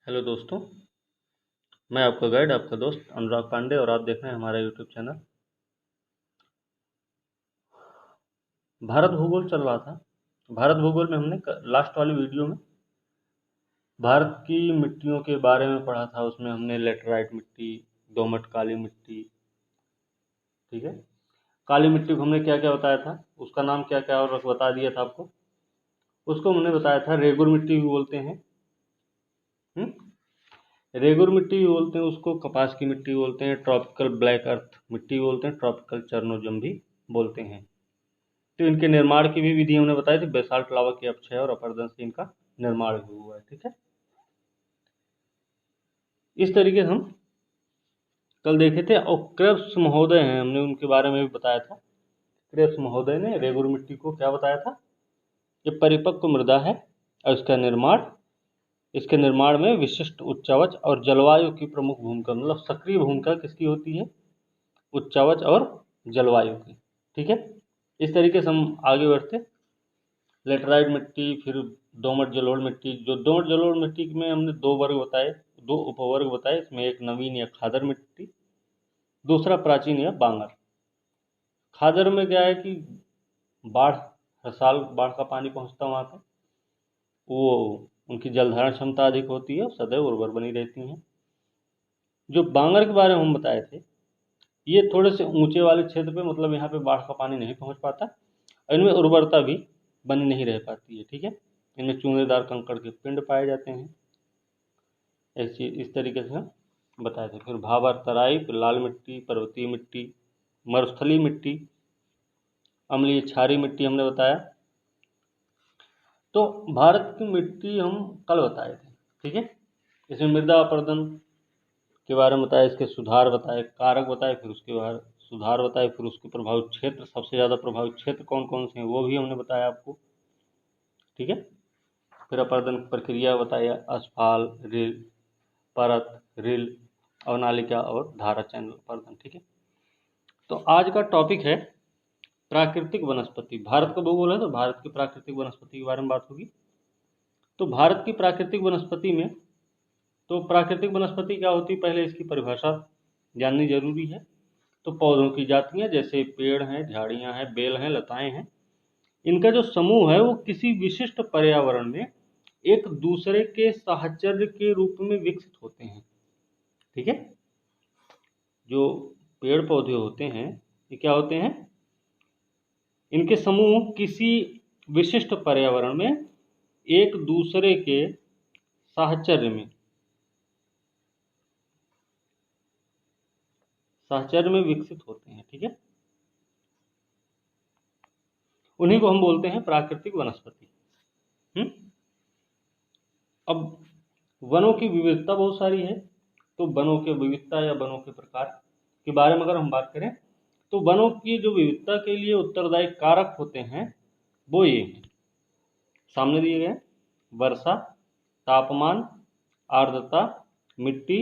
Hello दोस्तों, मैं आपका गाइड, आपका दोस्त अनुराग पांडे और आप देख रहे हैं हमारा यूट्यूब चैनल। भारत भूगोल चल रहा था। भारत भूगोल में हमने लास्ट वाली वीडियो में भारत की मिट्टियों के बारे में पढ़ा था। उसमें हमने लेटराइट मिट्टी, दोमट काली मिट्टी, ठीक है, काली मिट्टी को हमने क्या क्या बताया था, उसका नाम क्या क्या और बता दिया था आपको। उसको हमने बताया था रेगुर मिट्टी भी बोलते हैं। रेगुर मिट्टी भी बोलते हैं उसको, कपास की मिट्टी बोलते हैं, ट्रॉपिकल ब्लैक अर्थ मिट्टी बोलते हैं, ट्रॉपिकल चरनोजम भी बोलते हैं। तो इनके निर्माण की भी विधि हमने बताई थी। बेसाल्ट लावा के अपक्षय और अपरदन से इनका निर्माण भी हुआ है, ठीक है। इस तरीके से हम कल देखे थे। और क्रेब्स महोदय हैं, हमने उनके बारे में भी बताया था। क्रेब्स महोदय ने रेगुर मिट्टी को क्या बताया था, ये परिपक्व मृदा है और इसके निर्माण में विशिष्ट उच्चावच और जलवायु की प्रमुख भूमिका, मतलब सक्रिय भूमिका किसकी होती है, उच्चावच और जलवायु की, ठीक है। इस तरीके से हम आगे बढ़ते। लेटराइट मिट्टी, फिर दोमट जलोढ़ मिट्टी। जो दोमट जलोढ़ मिट्टी में हमने दो वर्ग बताए, दो उपवर्ग बताए। इसमें एक नवीन या खादर मिट्टी, दूसरा प्राचीन या बांगर। खादर में क्या है कि बाढ़, हर साल बाढ़ का पानी पहुंचता वहां पे, वो उनकी जलधारण क्षमता अधिक होती है और सदैव उर्वर बनी रहती हैं। जो बांगर के बारे में हम बताए थे, ये थोड़े से ऊंचे वाले क्षेत्र पे, मतलब यहाँ पे बाढ़ का पानी नहीं पहुंच पाता और इनमें उर्वरता भी बनी नहीं रह पाती है, ठीक है। इनमें चूनेदार कंकड़ के पिंड पाए जाते हैं। ऐसी इस तरीके से हम बताए थे। फिर भाबर तराई, फिर लाल मिट्टी, पर्वतीय मिट्टी, मरुस्थलीय मिट्टी, अम्लीय क्षारीय मिट्टी हमने बताया। तो भारत की मिट्टी हम कल बताए थे, ठीक है। इसमें मृदा अपरदन के बारे में बताया, इसके सुधार बताए, कारक बताए, फिर उसके बाद सुधार बताए, फिर उसके प्रभावित क्षेत्र, सबसे ज़्यादा प्रभावित क्षेत्र कौन कौन से हैं वो भी हमने बताया आपको, ठीक है। फिर अपरदन प्रक्रिया बताया, अस्फाल, रिल, परत, रिल, अवनालिका और धारा चैनल अपरदन, ठीक है। तो आज का टॉपिक है प्राकृतिक वनस्पति। भारत का भूगोल है तो भारत की प्राकृतिक वनस्पति के बारे में बात होगी। तो भारत की प्राकृतिक वनस्पति में, तो प्राकृतिक वनस्पति क्या होती है, पहले इसकी परिभाषा जाननी जरूरी है। तो पौधों की जातियां, जैसे पेड़ हैं, झाड़ियां हैं, बेल हैं, लताएं हैं, इनका जो समूह है वो किसी विशिष्ट पर्यावरण में एक दूसरे के साहचर्य के रूप में विकसित होते हैं, ठीक है। जो पेड़ पौधे होते हैं ये क्या होते हैं, इनके समूह किसी विशिष्ट पर्यावरण में एक दूसरे के साहचर्य में विकसित होते हैं, ठीक है। उन्हीं को हम बोलते हैं प्राकृतिक वनस्पति। अब वनों की विविधता बहुत सारी है। तो वनों की विविधता या वनों के प्रकार के बारे में अगर हम बात करें, तो वनों की जो विविधता के लिए उत्तरदायी कारक होते हैं वो ये हैं, सामने दिए गए: वर्षा, तापमान, आर्द्रता, मिट्टी,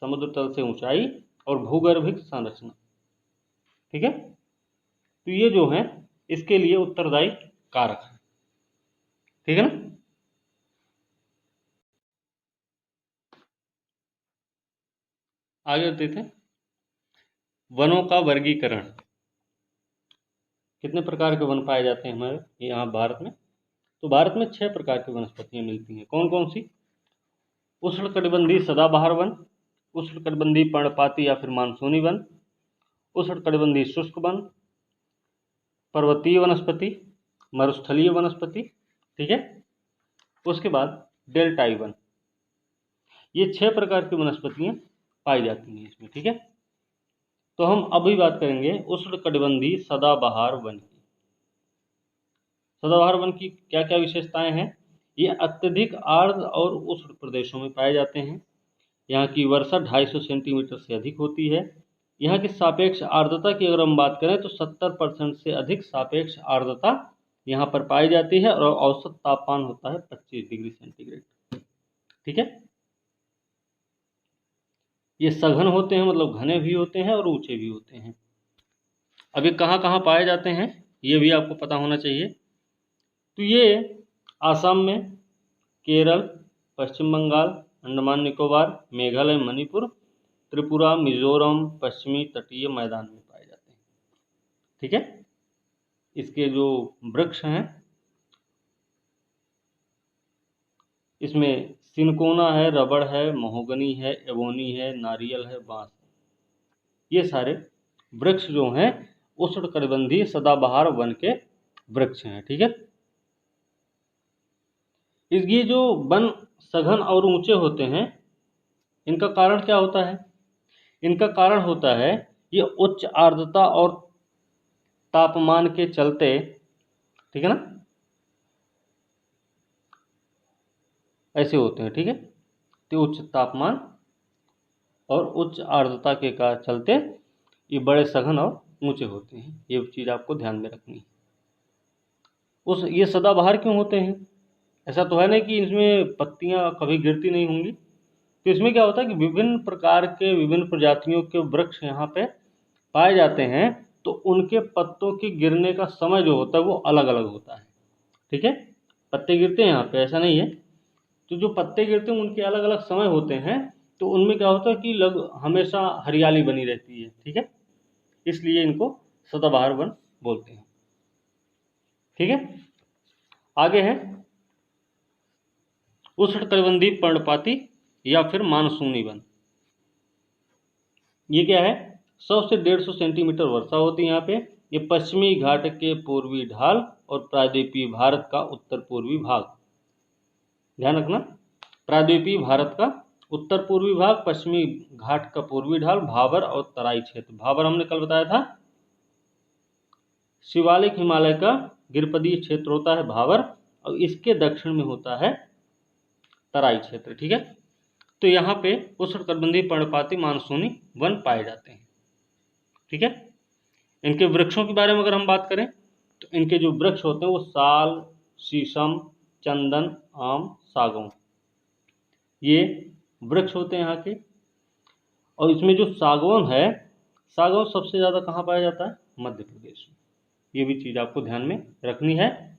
समुद्र तल से ऊंचाई और भूगर्भिक संरचना, ठीक है। तो ये जो है इसके लिए उत्तरदायी कारक है, ठीक है ना। आगे देखते हैं वनों का वर्गीकरण। कितने प्रकार के वन पाए जाते हैं हमारे यहाँ भारत में। तो भारत में 6 प्रकार की वनस्पतियां मिलती हैं। कौन कौन सी? उष्णकटिबंधीय सदाबहार वन, उष्णकटिबंधीय पर्णपाती या फिर मानसूनी वन, उष्णकटिबंधीय शुष्क वन, पर्वतीय वनस्पति, मरुस्थलीय वनस्पति, ठीक है। उसके बाद डेल्टाई वन। ये 6 प्रकार की वनस्पतियां पाई जाती हैं इसमें, ठीक है। तो हम अभी बात करेंगे उष्णकटिबंधीय सदाबहार वन की। सदाबहार वन की क्या क्या विशेषताएं हैं? ये अत्यधिक आर्द्र और उष्ण प्रदेशों में पाए जाते हैं। यहाँ की वर्षा 250 सेंटीमीटर से अधिक होती है। यहाँ की सापेक्ष आर्द्रता की अगर हम बात करें तो 70% से अधिक सापेक्ष आर्द्रता यहाँ पर पाई जाती है और औसत तापमान होता है 25 डिग्री सेंटीग्रेड, ठीक है। ये सघन होते हैं, मतलब घने भी होते हैं और ऊंचे भी होते हैं। अब ये कहाँ कहाँ पाए जाते हैं ये भी आपको पता होना चाहिए। तो ये आसाम में, केरल, पश्चिम बंगाल, अंडमान निकोबार, मेघालय, मणिपुर, त्रिपुरा, मिजोरम, पश्चिमी तटीय मैदान में पाए जाते हैं। ठीक है, इसके जो वृक्ष हैं इसमें सिनकोना है, रबड़ है, महोगनी है, एबोनी है, नारियल है, बांस है। ये सारे वृक्ष जो हैं उष्णकटिबंधीय सदाबहार वन के वृक्ष हैं। ठीक है, ये जो वन सघन और ऊंचे होते हैं, इनका कारण क्या होता है? इनका कारण होता है ये उच्च आर्द्रता और तापमान के चलते, ठीक है ना, ऐसे होते हैं। ठीक है, तो उच्च तापमान और उच्च आर्द्रता के चलते ये बड़े सघन और ऊंचे होते हैं। ये चीज़ आपको ध्यान में रखनी है। ये सदाबहार क्यों होते हैं? ऐसा तो है नहीं कि इसमें पत्तियां कभी गिरती नहीं होंगी। तो इसमें क्या होता है कि विभिन्न प्रकार के विभिन्न प्रजातियों के वृक्ष यहाँ पे पाए जाते हैं, तो उनके पत्तों के गिरने का समय जो होता है वो अलग अलग होता है। ठीक है, पत्ते गिरते हैं यहाँ पे, ऐसा नहीं है। तो जो पत्ते गिरते हैं उनके अलग अलग समय होते हैं, तो उनमें क्या होता है कि हमेशा हरियाली बनी रहती है। ठीक है, इसलिए इनको सदाबहार वन बोलते हैं। ठीक है, आगे है उष्णकटिबंधीय पर्णपाती या फिर मानसूनी वन। ये क्या है? 100 से 150 सेंटीमीटर वर्षा होती है यहाँ पे। ये पश्चिमी घाट के पूर्वी ढाल और प्रायद्वीपीय भारत का उत्तर पूर्वी भाग, ध्यान रखना, प्रायद्वीपीय भारत का उत्तर पूर्वी भाग, पश्चिमी घाट का पूर्वी ढाल, भाबर और तराई क्षेत्र। भाबर हमने कल बताया था, शिवालिक हिमालय का गिरपदीय क्षेत्र होता है भाबर, और इसके दक्षिण में होता है तराई क्षेत्र। ठीक है, तो यहाँ पे उष्णकटिबंधीय पर्णपाती मानसूनी वन पाए जाते हैं। ठीक है, इनके वृक्षों के बारे में अगर हम बात करें तो इनके जो वृक्ष होते हैं वो साल, शीशम, चंदन, आम, सागौन, ये वृक्ष होते हैं यहाँ के। और इसमें जो सागौन है, सागौन सबसे ज़्यादा कहाँ पाया जाता है? मध्य प्रदेश में। ये भी चीज़ आपको ध्यान में रखनी है।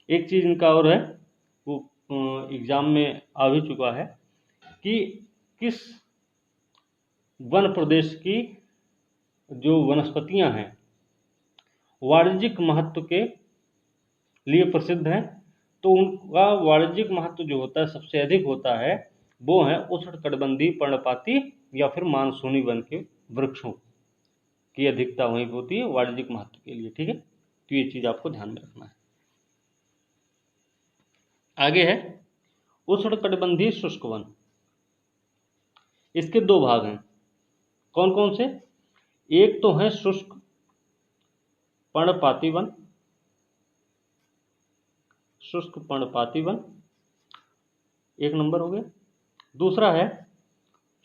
एक चीज़ इनका और है, वो एग्जाम में आ भी चुका है कि किस वन प्रदेश की जो वनस्पतियां हैं वाणिज्यिक महत्व के लिए प्रसिद्ध हैं। तो उनका वाणिज्यिक महत्व जो होता है सबसे अधिक होता है, वो है उष्णकटिबंधीय पर्णपाती या फिर मानसूनी वन के वृक्षों की अधिकता वहीं होती है वाणिज्यिक महत्व के लिए। ठीक है, तो ये चीज़ आपको ध्यान में रखना है। आगे है उष्णकटिबंधीय शुष्क वन। इसके दो भाग हैं, कौन कौन से? एक तो है शुष्क पर्णपाती वन, शुष्क पर्णपाती वन एक नंबर हो गया। दूसरा है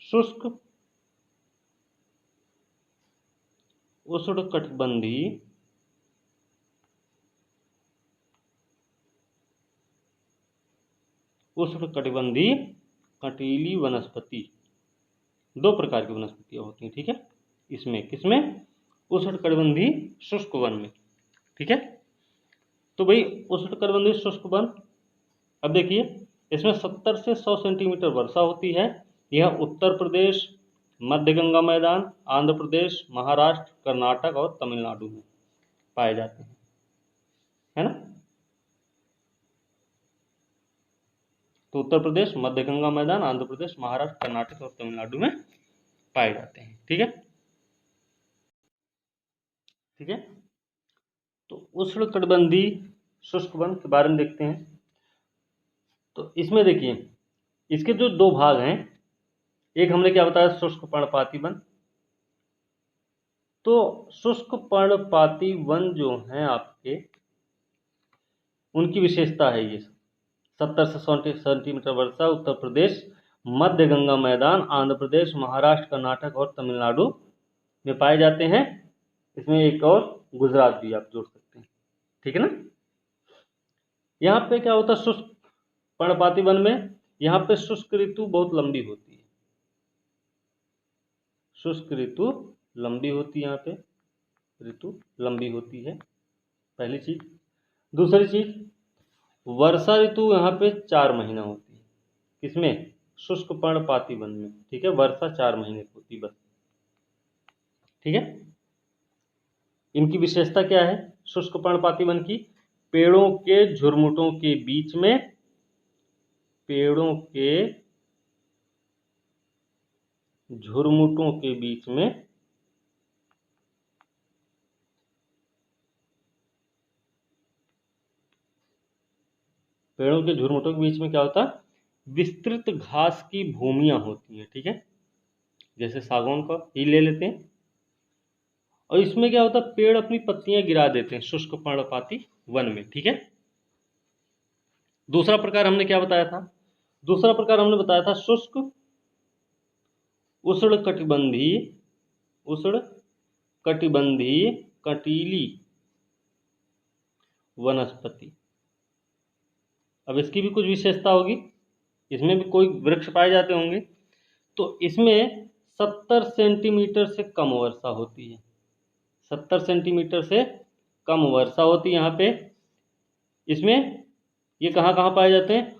शुष्क उष्णकटिबंधीय कटीली वनस्पति। दो प्रकार की वनस्पतियां होती हैं। ठीक है, इसमें किसमें? उष्णकटिबंधीय शुष्क वन में। ठीक है, तो भाई उष्णकटिबंधीय शुष्क वन, अब देखिए इसमें 70 से 100 सेंटीमीटर वर्षा होती है। यह उत्तर प्रदेश, मध्य गंगा मैदान, आंध्र प्रदेश, महाराष्ट्र, कर्नाटक और तमिलनाडु में पाए जाते हैं, है ना। तो उत्तर प्रदेश, मध्य गंगा मैदान, आंध्र प्रदेश, महाराष्ट्र, कर्नाटक और तमिलनाडु में पाए जाते हैं। ठीक है, ठीक है, तो उष्णकटिबंधीय शुष्क वन के बारे में देखते हैं। तो इसमें देखिए इसके जो दो भाग हैं, एक हमने क्या बताया, शुष्क पर्णपाती वन। तो शुष्क पर्णपाती वन जो हैं आपके, उनकी विशेषता है ये 70 से 100 सेंटीमीटर वर्षा, उत्तर प्रदेश, मध्य गंगा मैदान, आंध्र प्रदेश, महाराष्ट्र, कर्नाटक और तमिलनाडु में पाए जाते हैं। इसमें एक और गुजरात भी आप जोड़ सकते हैं। ठीक है ना। यहाँ पे क्या होता है शुष्क पर्णपाती वन में, यहाँ पे शुष्क ऋतु बहुत लंबी होती है, शुष्क ऋतु लंबी होती है, यहाँ पे ऋतु लंबी होती है, पहली चीज। दूसरी चीज, वर्षा ऋतु यहाँ पे 4 महीना होती है। किसमें? शुष्क पर्णपाती वन में, ठीक है। वर्षा 4 महीने की होती बस, ठीक है। इनकी विशेषता क्या है शुष्क पर्णपाती वन की? पेड़ों के झुरमुटों के बीच में, पेड़ों के झुरमुटों के बीच में पेड़ों के झुरमुटों के बीच में क्या होता है? विस्तृत घास की भूमियां होती हैं, ठीक है। जैसे सागौन का ही ले लेते हैं। और इसमें क्या होता है? पेड़ अपनी पत्तियां गिरा देते हैं शुष्क पर्णपाती वन में, ठीक है। दूसरा प्रकार हमने क्या बताया था? दूसरा प्रकार हमने बताया था शुष्क उष्णकटिबंधीय, उष्णकटिबंधीय कंटीली वनस्पति। अब इसकी भी कुछ विशेषता होगी, इसमें भी कोई वृक्ष पाए जाते होंगे। तो इसमें 70 सेंटीमीटर से कम वर्षा होती है, 70 सेंटीमीटर से कम वर्षा होती है यहाँ पे। इसमें ये कहाँ कहाँ पाए जाते हैं?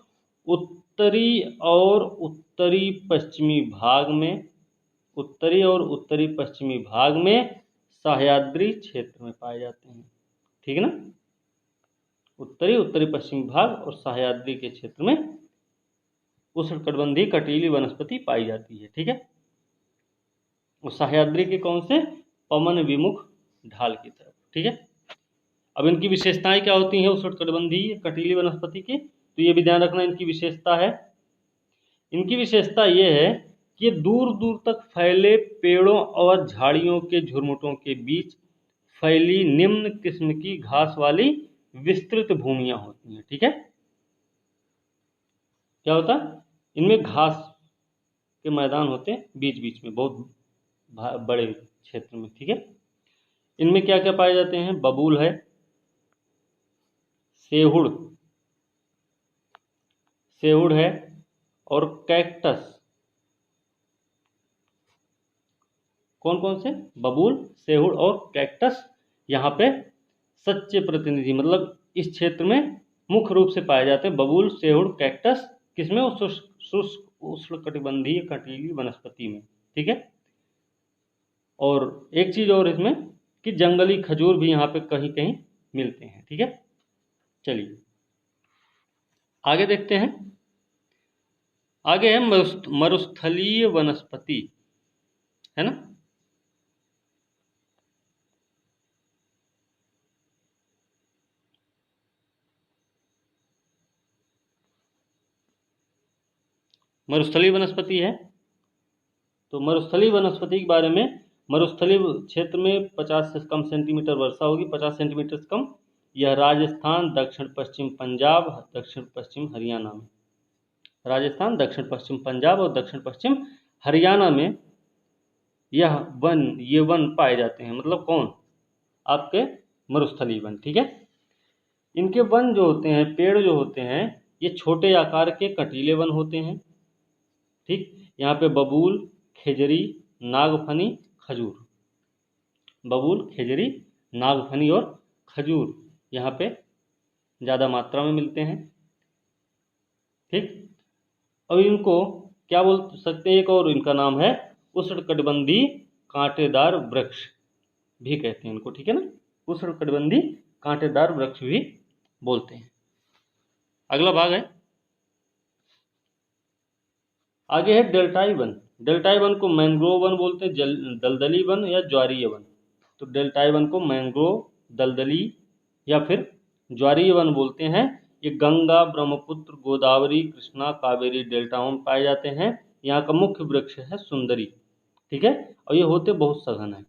उत्तरी और उत्तरी पश्चिमी भाग में, उत्तरी और उत्तरी पश्चिमी भाग में सह्याद्री क्षेत्र में पाए जाते हैं, ठीक है ना। उत्तरी उत्तरी पश्चिमी भाग और सह्याद्री के क्षेत्र में उष्णकटिबंधीय कंटीली वनस्पति पाई जाती है, ठीक है। और सह्याद्री के कौन से? पवन विमुख ढाल की तरफ, ठीक है। अब इनकी विशेषताएं क्या होती हैं उष्णकटिबंधीय कंटीली वनस्पति की? तो ये भी ध्यान रखना इनकी विशेषता है। इनकी विशेषता ये है कि दूर दूर तक फैले पेड़ों और झाड़ियों के झुरमुटों के बीच फैली निम्न किस्म की घास वाली विस्तृत भूमियां होती हैं, ठीक है। क्या होता है? इनमें घास के मैदान होते हैं बीच बीच में, बहुत बड़े क्षेत्र में, ठीक है। इनमें क्या क्या पाए जाते हैं? बबूल है, सेहुड़, सेहुड़ है, और कैक्टस। कौन कौन से? बबूल, सेहुड़ और कैक्टस यहाँ पे सच्चे प्रतिनिधि, मतलब इस क्षेत्र में मुख्य रूप से पाए जाते हैं। बबूल, सेहुड़, कैक्टस किसमें? शुष्क उष्णकटिबंधीय कंटीली वनस्पति में, ठीक है। और एक चीज और इसमें कि जंगली खजूर भी यहाँ पे कहीं कहीं मिलते हैं, ठीक है। चलिए आगे देखते हैं। आगे है मरुस्थलीय वनस्पति, है ना। मरुस्थलीय वनस्पति है। तो मरुस्थलीय वनस्पति के बारे में, मरुस्थलीय क्षेत्र में 50 से कम सेंटीमीटर वर्षा होगी, 50 सेंटीमीटर से कम। यह राजस्थान, दक्षिण पश्चिम पंजाब, दक्षिण पश्चिम हरियाणा में, राजस्थान, दक्षिण पश्चिम पंजाब और दक्षिण पश्चिम हरियाणा में ये वन पाए जाते हैं। मतलब कौन? आपके मरुस्थलीय वन, ठीक है। इनके वन जो होते हैं, पेड़ जो होते हैं, ये छोटे आकार के कंटीले वन होते हैं, ठीक। यहाँ पे बबूल, खेजरी, नागफनी, खजूर, बबूल, खेजरी, नागफनी और खजूर यहाँ पे ज़्यादा मात्रा में मिलते हैं, ठीक। अब इनको क्या बोल सकते हैं? एक और इनका नाम है उष्णकटिबंधीय कांटेदार वृक्ष भी कहते हैं इनको, ठीक है ना। उष्णकटिबंधीय कांटेदार वृक्ष भी बोलते हैं। अगला भाग है, आगे है डेल्टाई वन। डेल्टाई वन को मैंग्रोव वन बोलते हैं, दलदली वन या ज्वारीय वन। तो डेल्टाई वन को मैंग्रोव, दलदली या फिर ज्वारीय वन बोलते हैं। ये गंगा, ब्रह्मपुत्र, गोदावरी, कृष्णा, कावेरी डेल्टाओं में पाए जाते हैं। यहाँ का मुख्य वृक्ष है सुंदरी, ठीक है। और ये होते बहुत सघन है,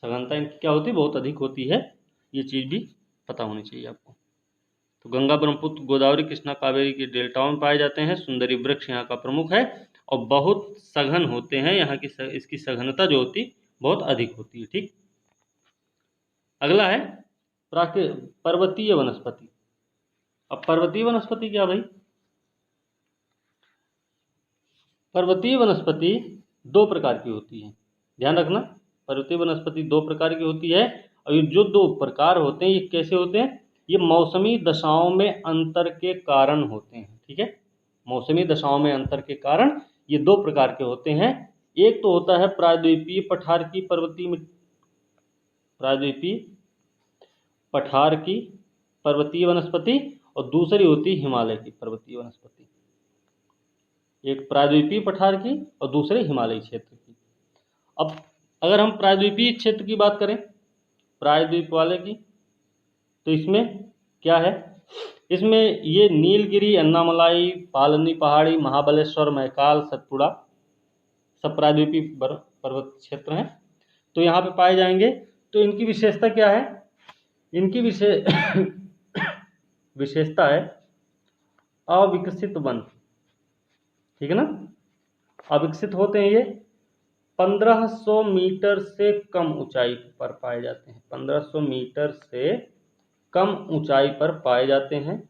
सघनता इनकी क्या होती है? बहुत अधिक होती है। ये चीज़ भी पता होनी चाहिए आपको। तो गंगा, ब्रह्मपुत्र, गोदावरी, कृष्णा, कावेरी के डेल्टाओं में पाए जाते हैं। सुंदरी वृक्ष यहाँ का प्रमुख है और बहुत सघन होते हैं। यहाँ की इसकी सघनता जो होती बहुत अधिक होती है, ठीक। अगला है पर्वतीय वनस्पति। अब पर्वतीय वनस्पति क्या भाई? पर्वतीय वनस्पति 2 प्रकार की होती है, ध्यान रखना। पर्वतीय वनस्पति 2 प्रकार की होती है। और ये जो 2 प्रकार होते हैं ये कैसे होते हैं? ये मौसमी दशाओं में अंतर के कारण होते हैं, ठीक है। मौसमी दशाओं में अंतर के कारण ये दो प्रकार के होते हैं। एक तो होता है प्रायद्वीपीय पठार की पर्वतीय वनस्पति, और दूसरी होती है हिमालय की पर्वतीय वनस्पति। एक प्रायद्वीपीय पठार की और दूसरे हिमालयी क्षेत्र की। अब अगर हम प्रायद्वीपीय क्षेत्र की बात करें, प्रायद्वीप वाले की, तो इसमें क्या है, इसमें ये नीलगिरी, अन्नामलाई, पालनी पहाड़ी, महाबलेश्वर, मैकाल, सतपुड़ा सब प्रायद्वीपीय पर्वत क्षेत्र हैं। तो यहाँ पे पाए जाएंगे। तो इनकी विशेषता क्या है? इनकी विशेषता है अविकसित वन। ठीक है ना, अविकसित होते हैं ये 1500 मीटर से कम ऊंचाई पर पाए जाते हैं। 1500 मीटर से कम ऊंचाई पर पाए जाते हैं।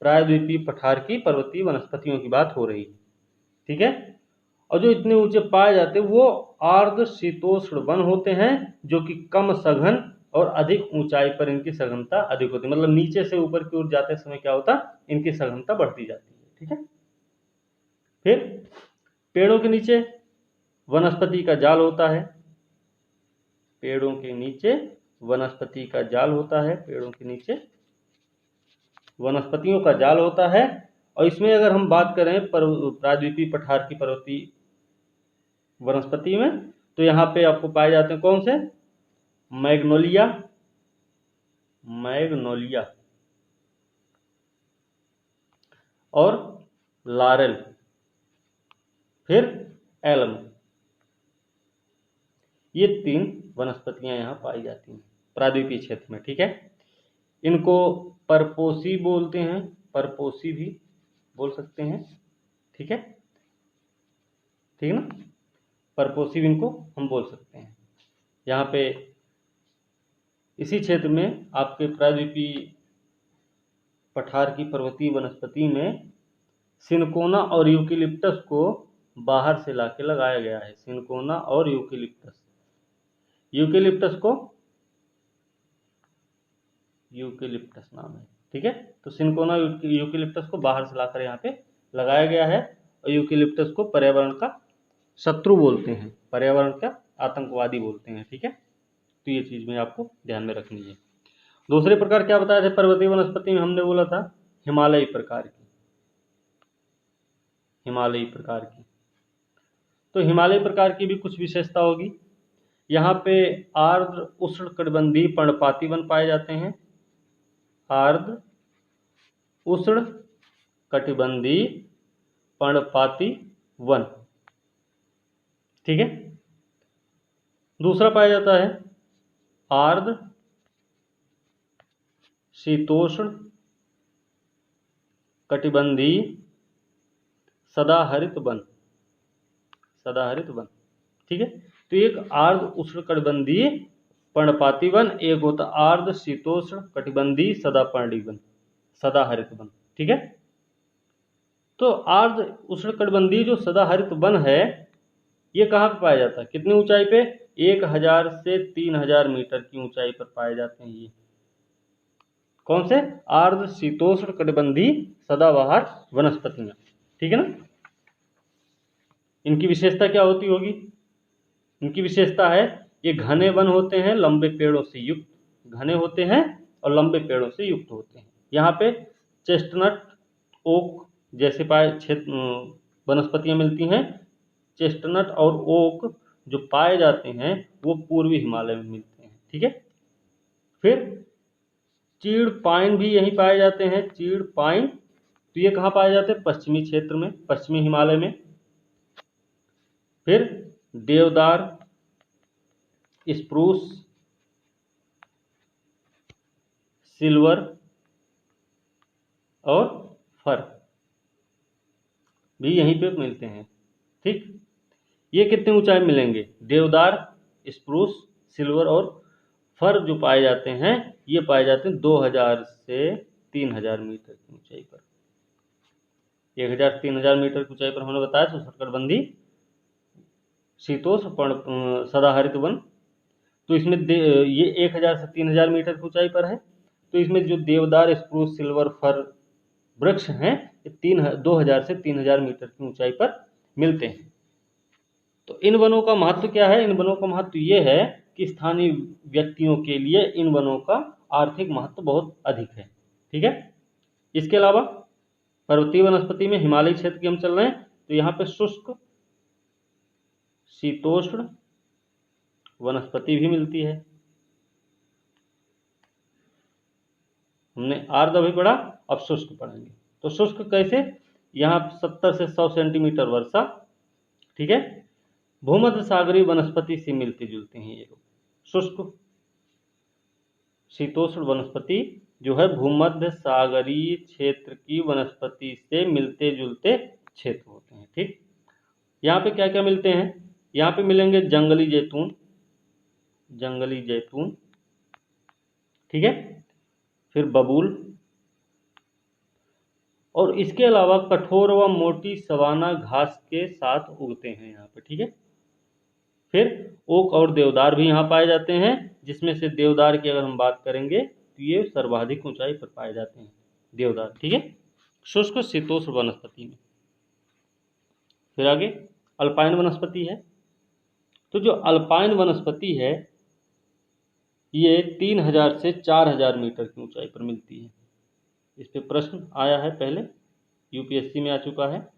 प्रायद्वीपीय पठार की पर्वतीय वनस्पतियों की बात हो रही है। ठीक है, और जो इतने ऊंचे पाए जाते हैं वो आर्द्र शीतोष्ण वन होते हैं, जो कि कम सघन और अधिक ऊंचाई पर इनकी सघनता अधिक होती है। मतलब नीचे से ऊपर की ओर जाते समय क्या होता, इनकी सघनता बढ़ती जाती है। ठीक है, फिर पेड़ों के नीचे वनस्पति का जाल होता है। पेड़ों के नीचे वनस्पति का जाल होता है। पेड़ों के नीचे वनस्पतियों का जाल होता है। और इसमें अगर हम बात करें प्रायद्वीपीय पठार की पर्वतीय वनस्पति में, तो यहाँ पे आपको पाए जाते हैं कौन से? मैग्नोलिया और लारेल, फिर एलम। ये 3 वनस्पतियां यहाँ पाई जाती हैं प्रायद्वीपीय क्षेत्र में। ठीक है, इनको परपोसी बोलते हैं, परपोसी भी बोल सकते हैं। ठीक है, ठीक है ना, परपोसी भी इनको हम बोल सकते हैं। यहाँ पे इसी क्षेत्र में आपके प्रायद्वीपीय पठार की पर्वतीय वनस्पति में सिनकोना और यूकेलिप्टस को बाहर से लाके लगाया गया है। सिनकोना और यूकेलिप्टस, यूकेलिप्टस नाम है। ठीक है, तो सिनकोना यूकेलिप्टस को बाहर से लाकर यहाँ पे लगाया गया है। और यूकेलिप्टस को पर्यावरण का शत्रु बोलते हैं, पर्यावरण का आतंकवादी बोलते हैं। ठीक है, तो ये चीज में आपको ध्यान में रखनी है। दूसरे प्रकार क्या बताया था पर्वतीय वनस्पति में? हमने बोला था हिमालयी प्रकार की। तो हिमालयी प्रकार की भी कुछ विशेषता होगी। यहाँ पे आर्द्र उष्णकटिबंधीय पर्णपाती वन पाए जाते हैं। आर्द्र उष्णकटिबंधीय पर्णपाती वन। ठीक है, दूसरा पाया जाता है आर्द्र शीतोष्ण कटिबंधीय सदाहरित वन। ठीक है, तो एक आर्द्र उष्णकटिबंधीय पर्णपाती वन, एक होता आर्द्र शीतोष्ण कटिबंधीय सदाहरित वन। ठीक है, तो आर्द्र उष्णकटिबंधीय जो सदाहरित वन है, ये कहाँ पे पाया जाता है? कितनी ऊंचाई पे? 1000 से 3000 मीटर की ऊंचाई पर पाए जाते हैं। ये कौन से? आर्द्र शीतोष्ण कटिबंधीय सदाबहार वनस्पतियां। ठीक है ना, इनकी विशेषता क्या होती होगी? इनकी विशेषता है ये घने वन होते हैं, लंबे पेड़ों से युक्त, घने होते हैं और लंबे पेड़ों से युक्त होते हैं। यहाँ पे चेस्टनट, ओक जैसे वनस्पतियां मिलती हैं। चेस्टनट और ओक जो पाए जाते हैं वो पूर्वी हिमालय में मिलते हैं। ठीक है, फिर चीड़ पाइन भी यहीं पाए जाते हैं। चीड़ पाइन, तो ये कहाँ पाए जाते हैं? पश्चिमी क्षेत्र में, पश्चिमी हिमालय में। फिर देवदार, स्प्रूस, सिल्वर और फर भी यहीं पे मिलते हैं। ठीक, ये कितने ऊंचाई में मिलेंगे? देवदार, स्प्रूस, सिल्वर और फर जो पाए जाते हैं, ये पाए जाते हैं 2000 से 3000 मीटर की ऊंचाई पर। 1000 से 3000 मीटर की ऊंचाई पर हमने बताया तो उष्णकटिबंधीय शीतोष्ण सदाहरित वन। तो इसमें ये 1000 से 3000 मीटर की ऊंचाई पर है। तो इसमें जो देवदार, स्प्रूस, सिल्वर, फर वृक्ष हैं ये 2000 से 3000 मीटर की ऊंचाई पर मिलते हैं। तो इन वनों का महत्व क्या है? इन वनों का महत्व ये है कि स्थानीय व्यक्तियों के लिए इन वनों का आर्थिक महत्व बहुत अधिक है। ठीक है। इसके अलावा पर्वतीय वनस्पति में हिमालयी क्षेत्र की हम चल रहे हैं, तो यहाँ पे शुष्क शीतोष्ण वनस्पति भी मिलती है। हमने आर्द्र अभी पढ़ा, अब शुष्क पढ़ेंगे। तो शुष्क कैसे? यहाँ 70 से 100 सेंटीमीटर वर्षा। ठीक है। भूमध्य सागरीय वनस्पति से मिलते जुलते हैं ये लोग। शुष्क शीतोष्ण वनस्पति जो है भूमध्य सागरीय क्षेत्र की वनस्पति से मिलते जुलते क्षेत्र होते हैं। ठीक। यहाँ पे क्या क्या मिलते हैं? यहाँ पे मिलेंगे जंगली जैतून, जंगली जैतून। ठीक है। फिर बबूल, और इसके अलावा कठोर व मोटी सवाना घास के साथ उगते हैं यहाँ पे। ठीक है। फिर ओक और देवदार भी यहाँ पाए जाते हैं, जिसमें से देवदार की अगर हम बात करेंगे तो ये सर्वाधिक ऊंचाई पर पाए जाते हैं देवदार। ठीक है। शुष्क शीतोष्ण वनस्पति में। फिर आगे अल्पाइन वनस्पति है। तो जो अल्पाइन वनस्पति है ये 3000 से 4000 मीटर की ऊंचाई पर मिलती है। इस पे प्रश्न आया है पहले, यूपीएससी में आ चुका है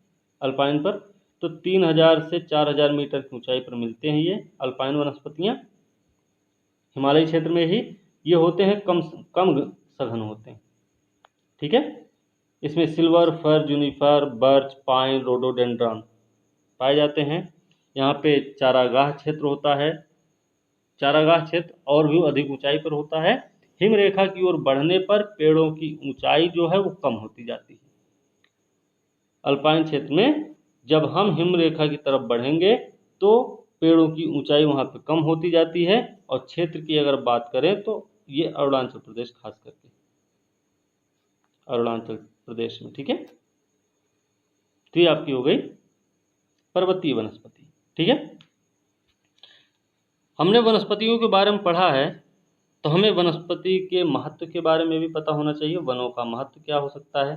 अल्पाइन पर। तो 3000 से 4000 मीटर की ऊंचाई पर मिलते हैं ये अल्पाइन वनस्पतियां। हिमालयी क्षेत्र में ही ये होते हैं, कम सघन होते हैं। ठीक है। इसमें सिल्वर, फर, जूनिफर, बर्च, पाइन, रोडोडेंड्रॉन पाए जाते हैं। यहाँ पे चारागाह क्षेत्र होता है। चारागाह क्षेत्र और भी अधिक ऊंचाई पर होता है। हिमरेखा की ओर बढ़ने पर पेड़ों की ऊंचाई जो है वो कम होती जाती है। अल्पाइन क्षेत्र में जब हम हिमरेखा की तरफ बढ़ेंगे तो पेड़ों की ऊंचाई वहां पे कम होती जाती है। और क्षेत्र की अगर बात करें तो ये अरुणाचल प्रदेश, खास करके अरुणाचल प्रदेश में। ठीक है। तो ये आपकी हो गई पर्वतीय वनस्पति। ठीक है। हमने वनस्पतियों के बारे में पढ़ा है, तो हमें वनस्पति के महत्व के बारे में भी पता होना चाहिए। वनों का महत्व क्या हो सकता है?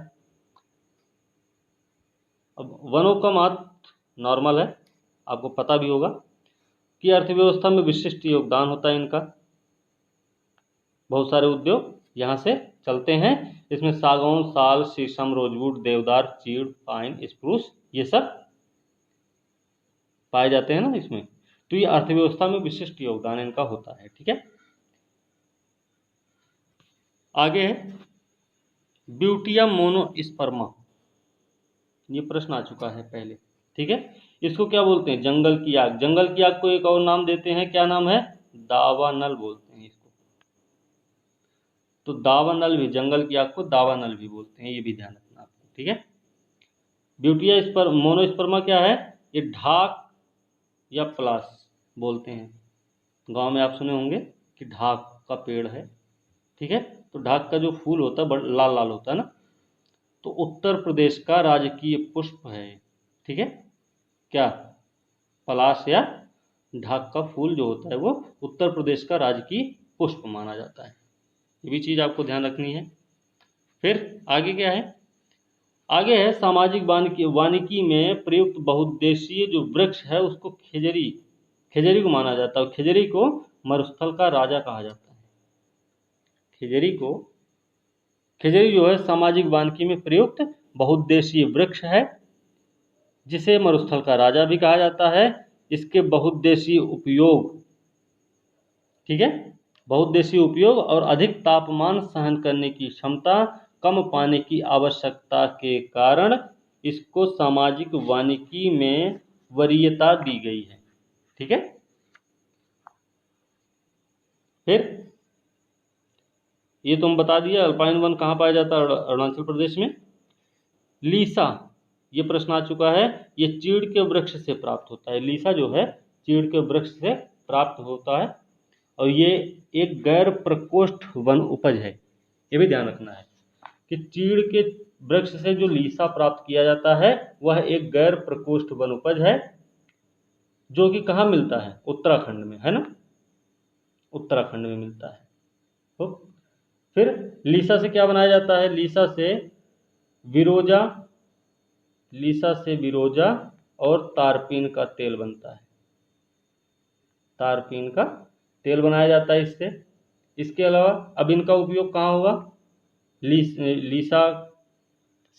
अब वनों का महत्व नॉर्मल है, आपको पता भी होगा कि अर्थव्यवस्था में विशिष्ट योगदान होता है इनका। बहुत सारे उद्योग यहाँ से चलते हैं। इसमें सागौन, साल, शीशम, रोजवुड, देवदार, चीड़, पाइन, स्प्रूस ये सब पाए जाते हैं ना इसमें। तो ये अर्थव्यवस्था में विशिष्ट योगदान इनका होता है। ठीक है। आगे है ब्यूटिया मोनोस्पर्मा। ये प्रश्न आ चुका है पहले। ठीक है। इसको क्या बोलते हैं? जंगल की आग। जंगल की आग को एक और नाम देते हैं, क्या नाम है? दावानल बोलते हैं इसको। तो दावानल भी, जंगल की आग को दावानल भी बोलते हैं, ये भी ध्यान रखना आपको। ठीक है। ब्यूटिया मोनोस्पर्मा क्या है? ये ढाक या पलास बोलते हैं। गांव में आप सुने होंगे कि ढाक का पेड़ है। ठीक है। तो ढाक का जो फूल होता है लाल लाल होता है ना, तो उत्तर प्रदेश का राजकीय पुष्प है। ठीक है। क्या? पलाश या ढाक का फूल जो होता है वो उत्तर प्रदेश का राजकीय पुष्प माना जाता है। ये भी चीज आपको ध्यान रखनी है। फिर आगे क्या है? आगे है सामाजिक वानिकी में प्रयुक्त बहुउद्देशीय जो वृक्ष है उसको खेजरी, खेजरी को माना जाता है। खेजरी को मरुस्थल का राजा कहा जाता है। खेजरी जो है सामाजिक वानिकी में प्रयुक्त बहुउद्देशीय वृक्ष है, जिसे मरुस्थल का राजा भी कहा जाता है। इसके बहुउद्देशीय उपयोग, ठीक है, बहुउद्देशीय उपयोग और अधिक तापमान सहन करने की क्षमता, कम पानी की आवश्यकता के कारण इसको सामाजिक वानिकी में वरीयता दी गई है। ठीक है। फिर ये तुम बता दिया अल्पाइन वन कहाँ पाया जाता है? अरुणाचल प्रदेश में। लीसा, ये प्रश्न आ चुका है। ये चीड़ के वृक्ष से प्राप्त होता है। लीसा जो है चीड़ के वृक्ष से प्राप्त होता है और ये एक गैर प्रकोष्ठ वन उपज है। ये भी ध्यान रखना है कि चीड़ के वृक्ष से जो लीसा प्राप्त किया जाता है वह एक गैर प्रकोष्ठ वन उपज है, जो कि कहाँ मिलता है? उत्तराखंड में, है ना। उत्तराखंड में मिलता है। तो फिर लीसा से क्या बनाया जाता है? लीसा से विरोजा, लीसा से विरोजा और तारपीन का तेल बनता है। तारपीन का तेल बनाया जाता है इससे। इसके अलावा अब इनका उपयोग कहाँ होगा? लीसा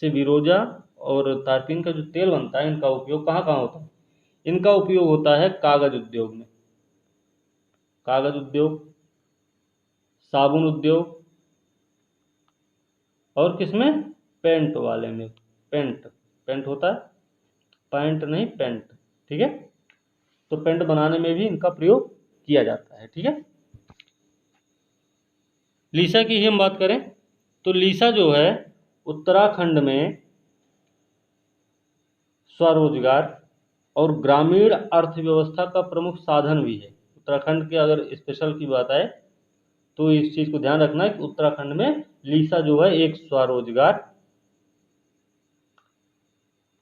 से विरोजा और तारपीन का जो तेल बनता है, इनका उपयोग कहाँ कहाँ होता है? इनका उपयोग होता है कागज उद्योग में, कागज उद्योग, साबुन उद्योग, और किसमें? पेंट वाले में। पेंट होता है, पैंट नहीं, पेंट। ठीक है, तो पेंट बनाने में भी इनका प्रयोग किया जाता है। ठीक है, लीसा की ही हम बात करें तो लीसा जो है उत्तराखंड में स्वरोजगार और ग्रामीण अर्थव्यवस्था का प्रमुख साधन भी है। उत्तराखंड के अगर स्पेशल की बात आए तो इस चीज को ध्यान रखना है कि उत्तराखंड में लीसा जो है एक स्वरोजगार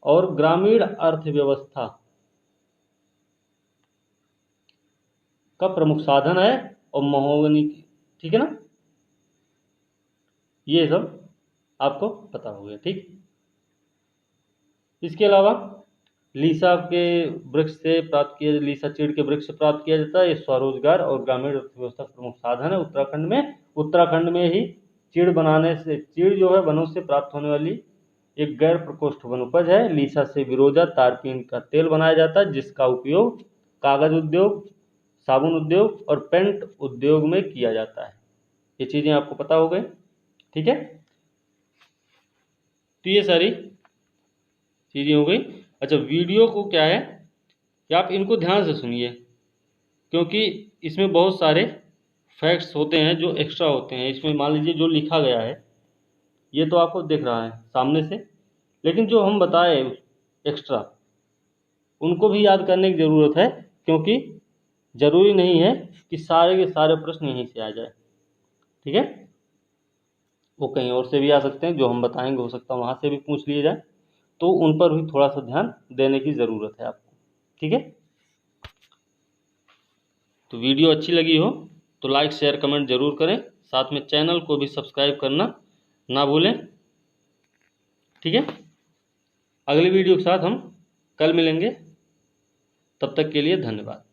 और ग्रामीण अर्थव्यवस्था का प्रमुख साधन है, और महोगनी। ठीक है ना, ये सब आपको पता हो गया। ठीक, इसके अलावा लीसा के वृक्ष से प्राप्त किया, लीसा चीड़ के वृक्ष से प्राप्त किया जाता है। ये स्वरोजगार और ग्रामीण अर्थव्यवस्था का प्रमुख साधन है उत्तराखंड में। उत्तराखंड में ही चीड़ बनाने से, चीड़ जो है वनों से प्राप्त होने वाली एक गैर प्रकोष्ठ वनोपज है। लीसा से विरोजा तारपीन का तेल बनाया जाता है, जिसका उपयोग कागज उद्योग, साबुन उद्योग और पेंट उद्योग में किया जाता है। ये चीजें आपको पता हो गई। ठीक है, तो ये सारी चीजें हो गई। अच्छा, वीडियो को क्या है कि आप इनको ध्यान से सुनिए, क्योंकि इसमें बहुत सारे फैक्ट्स होते हैं जो एक्स्ट्रा होते हैं। इसमें मान लीजिए जो लिखा गया है ये तो आपको दिख रहा है सामने से, लेकिन जो हम बताए एक्स्ट्रा उनको भी याद करने की ज़रूरत है, क्योंकि ज़रूरी नहीं है कि सारे के सारे प्रश्न यहीं से आ जाए। ठीक है, वो कहीं और से भी आ सकते हैं, जो हम बताएंगे हो सकता है वहाँ से भी पूछ लिए जाए, तो उन पर भी थोड़ा सा ध्यान देने की ज़रूरत है आपको। ठीक है, तो वीडियो अच्छी लगी हो तो लाइक शेयर कमेंट जरूर करें, साथ में चैनल को भी सब्सक्राइब करना ना भूलें। ठीक है, अगली वीडियो के साथ हम कल मिलेंगे, तब तक के लिए धन्यवाद।